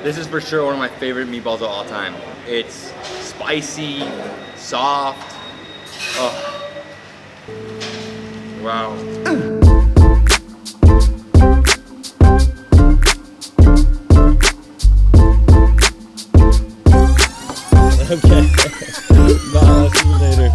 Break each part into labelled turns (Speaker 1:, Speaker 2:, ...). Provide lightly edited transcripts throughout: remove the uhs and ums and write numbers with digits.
Speaker 1: This is for sure one of my favorite meatballs of all time. It's spicy, soft. Oh. Wow. Okay. Bye, I'll see you later.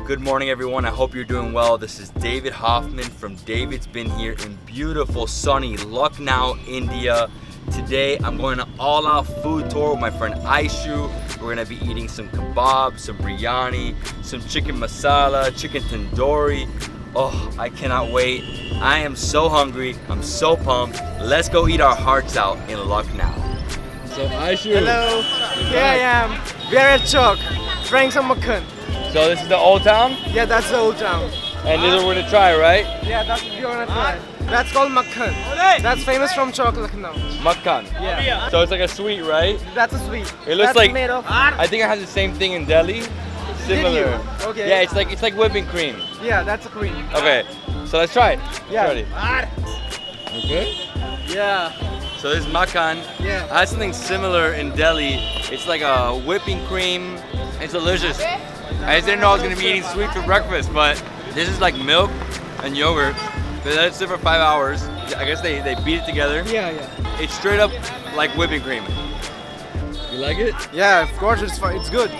Speaker 1: Good morning, everyone. I hope you're doing well. This is David Hoffman from Davidsbeenhere in beautiful, sunny Lucknow, India. Today, I'm going on an all-out food tour with my friend Aishu. We're gonna be eating some kebabs, some biryani, some chicken masala, chicken tandoori. Oh, I cannot wait. I am so hungry. I'm so pumped. Let's go eat our hearts out in Lucknow. So Aishu.
Speaker 2: Hello. Here I am. We are at Chowk, trying some Makkhan.
Speaker 1: So this is the old town?
Speaker 2: Yeah, that's the old town.
Speaker 1: And this is what we're gonna try, right?
Speaker 2: Yeah, that's what we're gonna try. That's called Makkhan. That's famous from Chowk, Lucknow.
Speaker 1: Makkhan.
Speaker 2: Yeah.
Speaker 1: So it's like a sweet, right?
Speaker 2: That's a sweet.
Speaker 1: It looks
Speaker 2: that's
Speaker 1: like
Speaker 2: made of.
Speaker 1: I think I had the same thing in Delhi. Similar.
Speaker 2: Did you? Okay.
Speaker 1: Yeah, it's like whipping cream.
Speaker 2: Yeah, that's a cream.
Speaker 1: Okay, so let's try it.
Speaker 2: Yeah.
Speaker 1: Ready? Okay.
Speaker 2: Yeah.
Speaker 1: So this is Makkhan.
Speaker 2: Yeah.
Speaker 1: I had something similar in Delhi. It's like a whipping cream. It's delicious. I just didn't know I was gonna be eating sweet for breakfast, but this is like milk and yogurt. They let it sit for 5 hours. I guess they beat it together.
Speaker 2: Yeah, yeah.
Speaker 1: It's straight up like whipping cream. You like it?
Speaker 2: Yeah, of course it's fine. It's good.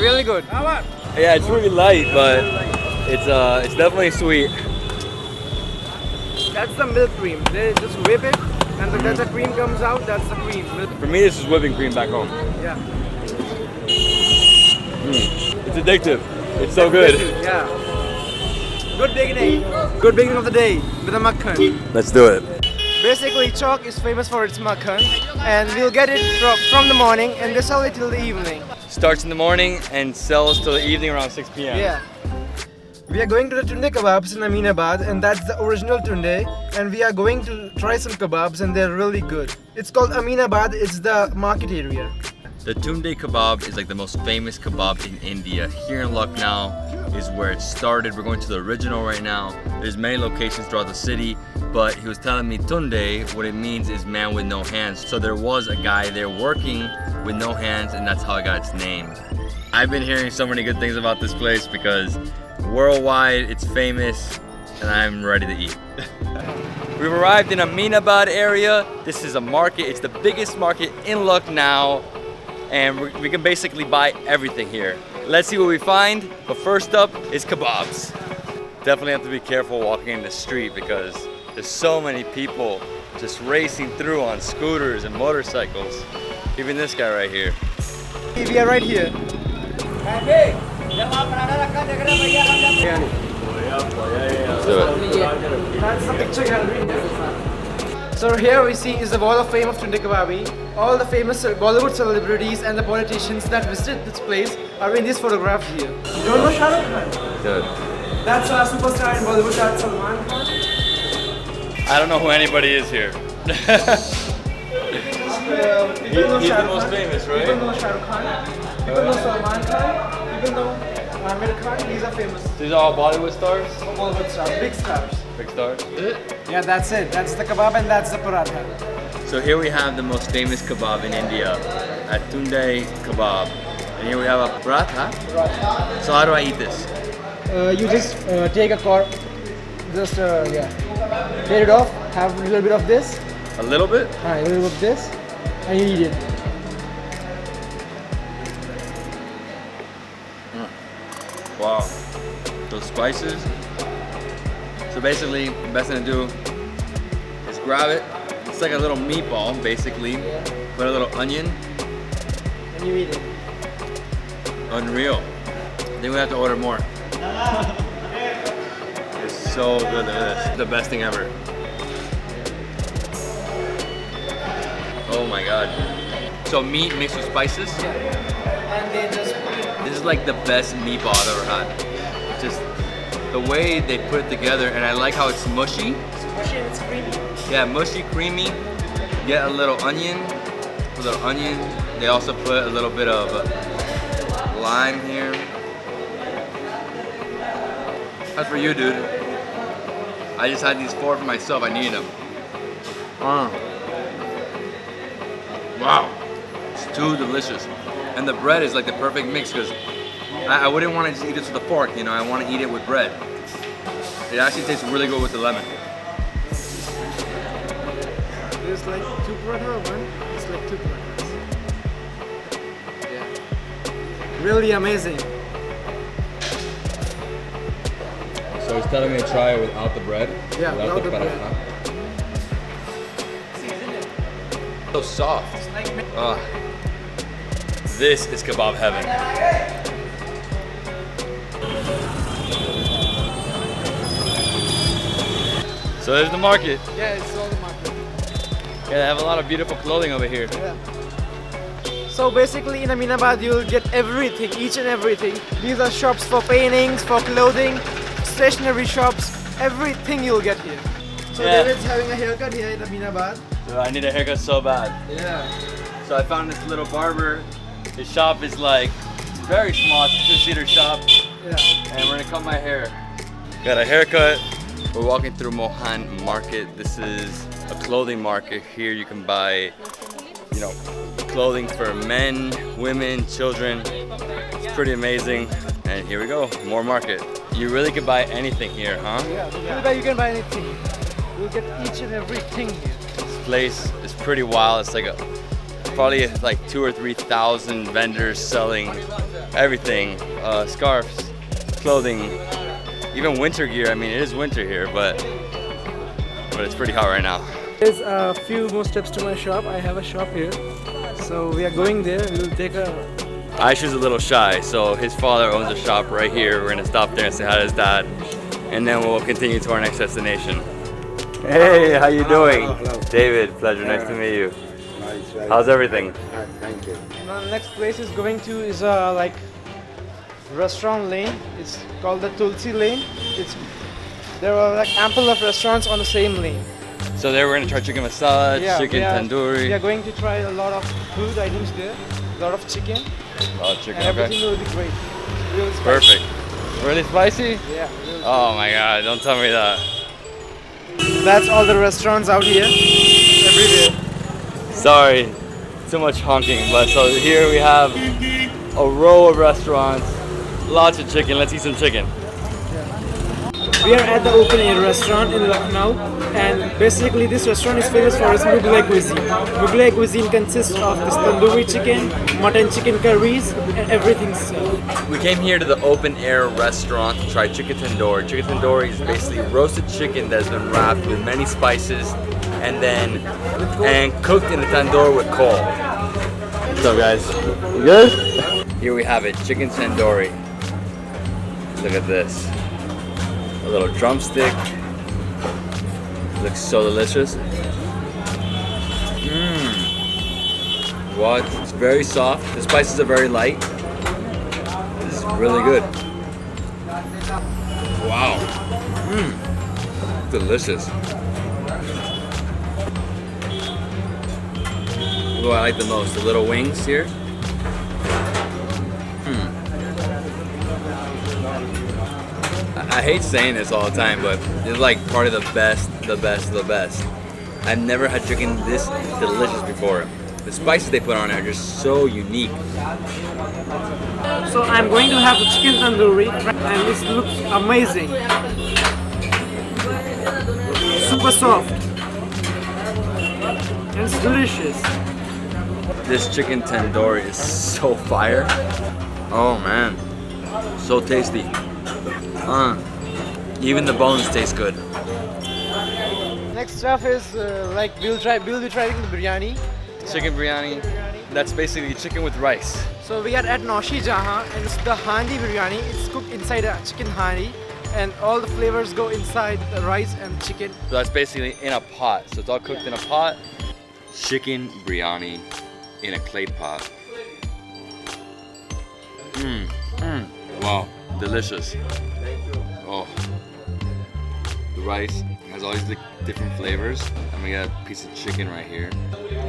Speaker 2: Really good.
Speaker 1: Yeah, it's really light, but it's definitely sweet.
Speaker 2: That's the milk cream. They just whip it, and then the cream comes out. That's the cream. Milk.
Speaker 1: For me, this is whipping cream back home.
Speaker 2: Yeah.
Speaker 1: It's addictive. It's so good.
Speaker 2: Yeah. Good beginning. Good beginning of the day with a Makkhan.
Speaker 1: Let's do it.
Speaker 2: Basically, Chowk is famous for its Makkhan, and we'll get it from the morning, and they sell it till the evening.
Speaker 1: Starts in the morning and sells till the evening around 6 p.m.
Speaker 2: Yeah. We are going to the Tunday Kababs in Aminabad, and that's the original Tunday. And we are going to try some kebabs, and they're really good. It's called Aminabad. It's the market area.
Speaker 1: The Tunday Kebab is like the most famous kebab in India. Here in Lucknow is where it started. We're going to the original right now. There's many locations throughout the city, but he was telling me Tunday, what it means is man with no hands. So there was a guy there working with no hands, and that's how it got its name. I've been hearing so many good things about this place because worldwide it's famous, and I'm ready to eat. We've arrived in Aminabad area. This is a market. It's the biggest market in Lucknow, and we can basically buy everything here. Let's see what we find, but first up is kebabs. Definitely have to be careful walking in the street because there's so many people just racing through on scooters and motorcycles. Even this guy right here.
Speaker 2: We are right here.
Speaker 1: Let's do it.
Speaker 2: That's the picture gallery. So here we see is the wall of fame of Tunday Kababi. All the famous Bollywood celebrities and the politicians that visited this place are in this photograph here. You don't know Shah Rukh Khan?
Speaker 1: Good.
Speaker 2: That's a superstar in Bollywood, that's Salman Khan.
Speaker 1: I don't know who anybody is here.
Speaker 2: He's the
Speaker 1: most famous, right?
Speaker 2: People know Shah Rukh Khan, people know Salman Khan, people know Amir Khan. These are famous.
Speaker 1: These are all Bollywood stars?
Speaker 2: Bollywood stars, big stars.
Speaker 1: Big stars?
Speaker 2: Yeah, that's it. That's the kebab and that's the paratha.
Speaker 1: So here we have the most famous kebab in India at Tunday Kebab. And here we have a paratha. So how do I eat this?
Speaker 2: You just take a cork, just tear it off, have a little bit of this,
Speaker 1: A little bit?
Speaker 2: a little bit of this, and you eat it.
Speaker 1: Wow. Those spices. So basically, the best thing to do is grab it. It's like a little meatball, basically. Put a little onion.
Speaker 2: And you eat it.
Speaker 1: Unreal. Then we have to order more. It's so good. Look at this. The best thing ever. Oh my god. So meat mixed with spices.
Speaker 2: Yeah. And they just
Speaker 1: This is like the best meatball I've ever had. Just the way they put it together, and I like how it's mushy.
Speaker 2: It's mushy and it's creamy.
Speaker 1: Yeah, mushy, creamy. Get a little onion. A little onion. They also put a little bit of lime here. That's for you, dude. I just had these 4 for myself. I needed them. Wow, it's too delicious. And the bread is like the perfect mix because I wouldn't want to just eat this with a fork, you know, I want to eat it with bread. It actually tastes really good with the lemon.
Speaker 2: There's like 2 paratha or one? It's like 2 parathas. Yeah. Really amazing.
Speaker 1: So he's telling me to try it without the bread?
Speaker 2: Yeah, without the bread.
Speaker 1: So soft. This is kebab heaven. So there's the market.
Speaker 2: Yeah, it's all the market.
Speaker 1: Yeah, they have a lot of beautiful clothing over here.
Speaker 2: Yeah. So basically in Aminabad you'll get everything, each and everything. These are shops for paintings, for clothing, stationery shops, everything you'll get here. So
Speaker 1: Yeah.
Speaker 2: David's having a haircut here in Aminabad.
Speaker 1: I need a haircut so bad.
Speaker 2: Yeah.
Speaker 1: So I found this little barber. His shop is like very small, it's a 2-seater shop.
Speaker 2: Yeah.
Speaker 1: And we're gonna cut my hair. Got a haircut. We're walking through Mohan Market. This is a clothing market. Here you can buy, you know, clothing for men, women, children. It's pretty amazing. And here we go, more market. You really can buy anything here, huh?
Speaker 2: Yeah, you can buy anything. You'll get each and everything here.
Speaker 1: This place is pretty wild. It's like probably like 2,000 or 3,000 vendors selling everything. Scarves, clothing, even winter gear. I mean, it is winter here, but it's pretty hot right now.
Speaker 2: There's a few more steps to my shop. I have a shop here. So we are going there. We'll take a...
Speaker 1: Aishu's a little shy, so his father owns a shop right here. We're gonna stop there and say hi to his dad, and then we'll continue to our next destination. Hey, how you doing?
Speaker 3: Hello.
Speaker 1: David, pleasure, nice to meet you. How's everything?
Speaker 3: Thank you.
Speaker 2: Now the next place is going to is like restaurant lane. It's called the Tulsi Lane. There are like ample of restaurants on the same lane.
Speaker 1: So there we're gonna try chicken masala, chicken tandoori.
Speaker 2: We are going to try a lot of food items there. A lot of chicken.
Speaker 1: Oh, chicken,
Speaker 2: And everything
Speaker 1: okay.
Speaker 2: will be great. Really spicy.
Speaker 1: Perfect. Really spicy?
Speaker 2: Yeah. Really
Speaker 1: Oh my god, don't tell me that.
Speaker 2: That's all the restaurants out here. Everywhere.
Speaker 1: Sorry, too much honking, but so here we have a row of restaurants, lots of chicken. Let's eat some chicken.
Speaker 2: We are at the open air restaurant in Lucknow, and basically this restaurant is famous for its Mughlai cuisine. Mughlai cuisine consists of this tandoori chicken, mutton chicken curries, and everything served.
Speaker 1: We came here to the open air restaurant to try chicken tandoori. Chicken tandoori is basically roasted chicken that has been wrapped with many spices and cooked in the tandoor with coal. What's up, guys? You good? Here we have it, chicken tandoori. Look at this. A little drumstick. Looks so delicious. What? It's very soft. The spices are very light. This is really good. Wow. Delicious. What do I like the most? The little wings here. I hate saying this all the time, but it's like part of the best. I've never had chicken this delicious before. The spices they put on it are just so unique.
Speaker 2: So I'm going to have the chicken tandoori, and this looks amazing. Super soft. And it's delicious.
Speaker 1: This chicken tandoori is so fire. Oh man, so tasty. Even the bones taste good.
Speaker 2: Next stuff is like we'll be trying the biryani.
Speaker 1: Chicken biryani. That's basically chicken with rice.
Speaker 2: So we are at Naushi Jahan, and it's the handi biryani. It's cooked inside a chicken handi, and all the flavors go inside the rice and chicken.
Speaker 1: So that's basically in a pot. So it's all cooked in a pot. Chicken biryani in a clay pot. Wow, delicious. Oh, the rice has all these different flavors. And we got a piece of chicken right here.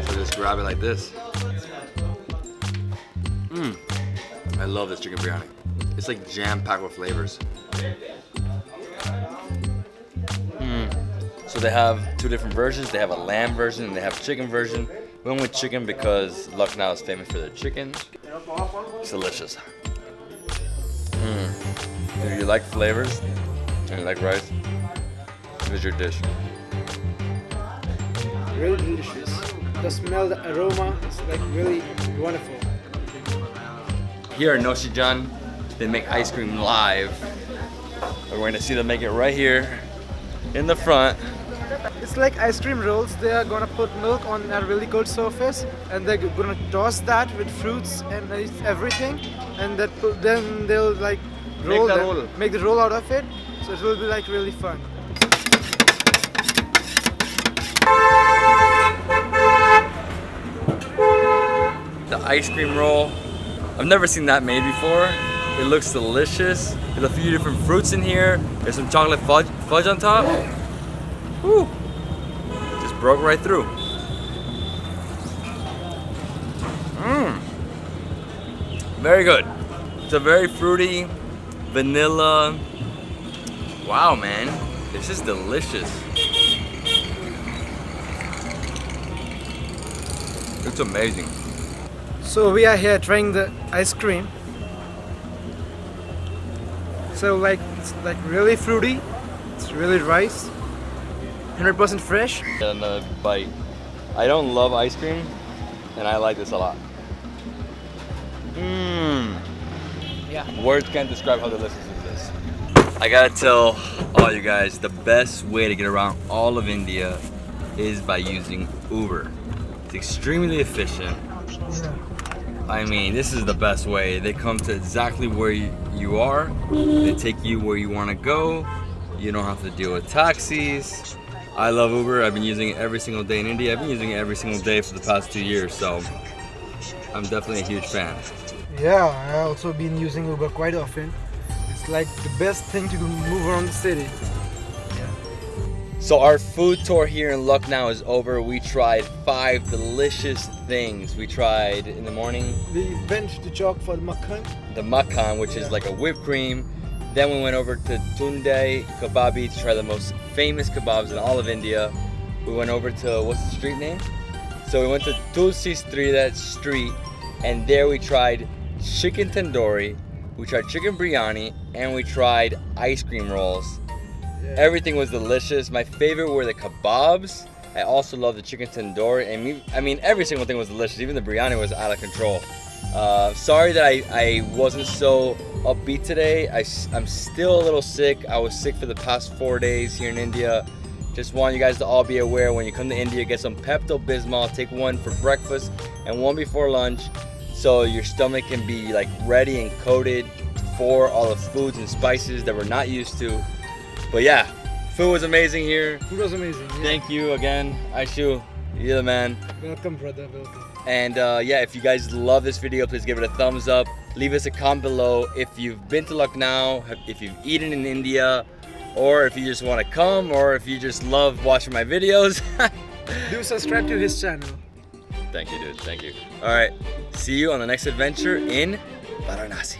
Speaker 1: So just grab it like this. I love this chicken biryani. It's like jam-packed with flavors. So they have two different versions. They have a lamb version and they have a chicken version. We went with chicken because Lucknow is famous for their chicken. It's delicious. If you like flavors and you like rice, here's your dish.
Speaker 2: Really delicious. The smell, the aroma is like really wonderful.
Speaker 1: Here in Noshijan, they make ice cream live. We're going to see them make it right here in the front.
Speaker 2: It's like ice cream rolls. They are gonna put milk on a really cold surface, and they're gonna toss that with fruits and everything, and then they'll like make the roll out of it. So it will be like really fun.
Speaker 1: The ice cream roll. I've never seen that made before. It looks delicious. There's a few different fruits in here. There's some chocolate fudge on top. Woo! Just broke right through. Very good. It's a very fruity, vanilla. Wow, man. This is delicious. It's amazing.
Speaker 2: So we are here trying the ice cream. So like it's like really fruity. It's really rice. 100% fresh.
Speaker 1: Get another bite. I don't love ice cream, and I like this a lot.
Speaker 2: Yeah.
Speaker 1: Words can't describe how delicious it is. I gotta tell all you guys, the best way to get around all of India is by using Uber. It's extremely efficient. I mean, this is the best way. They come to exactly where you are. They take you where you want to go. You don't have to deal with taxis. I love Uber. I've been using it every single day in India. I've been using it every single day for the past 2 years, so I'm definitely a huge fan.
Speaker 2: Yeah, I also been using Uber quite often. It's like the best thing to move around the city.
Speaker 1: So our food tour here in Lucknow is over. We tried 5 delicious things. We tried in the morning
Speaker 2: We went to Chowk for the Makkhan.
Speaker 1: the Makkhan, which is like a whipped cream. Then we went over to Tunday Kababi to try the most famous kebabs in all of India. We went over to, what's the street name? So we went to Tulsi Street, that street, and there we tried chicken tandoori, we tried chicken biryani, and we tried ice cream rolls. Everything was delicious. My favorite were the kebabs. I also love the chicken tandoori. I mean, every single thing was delicious. Even the biryani was out of control. Sorry that I wasn't so upbeat today. I'm still a little sick. I was sick for the past 4 days here in India. Just want you guys to all be aware, when you come to India, get some Pepto-Bismol. Take one for breakfast and one before lunch, so your stomach can be like ready and coated for all the foods and spices that we're not used to. But yeah, food was amazing here.
Speaker 2: Food was amazing. Yeah.
Speaker 1: Thank you again, Aishu. You're the man.
Speaker 2: Welcome, brother. Welcome.
Speaker 1: And yeah, if you guys love this video, please give it a thumbs up. Leave us a comment below if you've been to Lucknow, if you've eaten in India, or if you just want to come, or if you just love watching my videos.
Speaker 2: Do subscribe to his channel.
Speaker 1: Thank you, dude. Thank you. All right. See you on the next adventure in Varanasi.